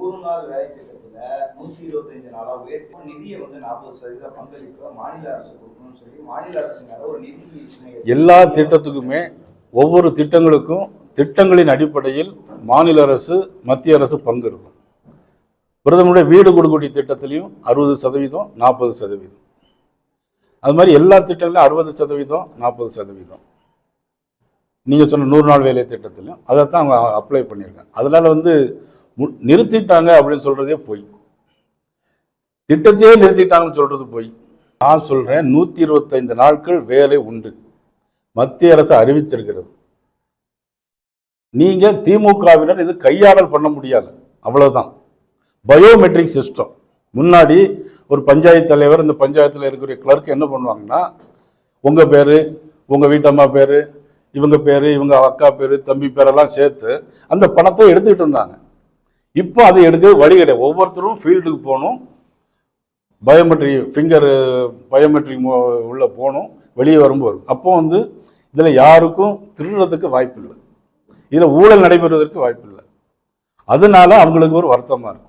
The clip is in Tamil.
100 நாள் வேலை திட்டத்துல 125 நாளா உயர்த்தி நிதியை 40% பங்களிப்பு மாநில அரசு கொடுக்கணும்னு சொல்லி மாநில அரசு ஒரு நிதி எல்லா திட்டத்துக்குமே ஒவ்வொரு திட்டங்களுக்கும் திட்டங்களின் அடிப்படையில் மாநில அரசு மத்திய அரசு பங்கு இருக்கும். பிரதமருடைய வீடு கொடுக்கக்கூடிய திட்டத்திலையும் 60%, 40%. அது மாதிரி எல்லா திட்டங்களையும் 60%, 40%. நீங்கள் சொன்ன 100 நாள் வேலை திட்டத்திலையும் அதைத்தான் அவங்க அப்ளை பண்ணியிருக்காங்க. அதனால நிறுத்திட்டாங்க அப்படின்னு சொல்றதே போய், திட்டத்தையே நிறுத்திட்டாங்கன்னு சொல்றது போய். நான் சொல்றேன் 125 நாட்கள் வேலை உண்டு, மத்திய அரசு அறிவித்திருக்கிறது. நீங்க திமுகவினர் இது கையாடல் பண்ண முடியாது, அவ்வளவுதான். பயோமெட்ரிக் சிஸ்டம் முன்னாடி ஒரு பஞ்சாயத்து தலைவர் இந்த பஞ்சாயத்தில் இருக்கிற கிளர்க் என்ன பண்ணுவாங்கன்னா, உங்க பேரு, உங்க வீட்டம்மா பேரு, இவங்க பேரு, இவங்க அக்கா பேரு, தம்பி பேரெல்லாம் சேர்த்து அந்த பணத்தை எடுத்துக்கிட்டு இருந்தாங்க. இப்போ அதை எடுக்க வழி கிடையாது. ஒவ்வொருத்தரும் ஃபீல்டுக்கு போகணும், பயோமெட்ரிக் பயோமெட்ரிக் உள்ள போகணும், வெளியே வரும்போது. அப்போ இதில் யாருக்கும் திருடுறதுக்கு வாய்ப்பு இல்லை, இதில் ஊழல் நடைபெறுவதற்கு வாய்ப்பு இல்லை. அதனால அவங்களுக்கு ஒரு வருத்தமாக இருக்கும்.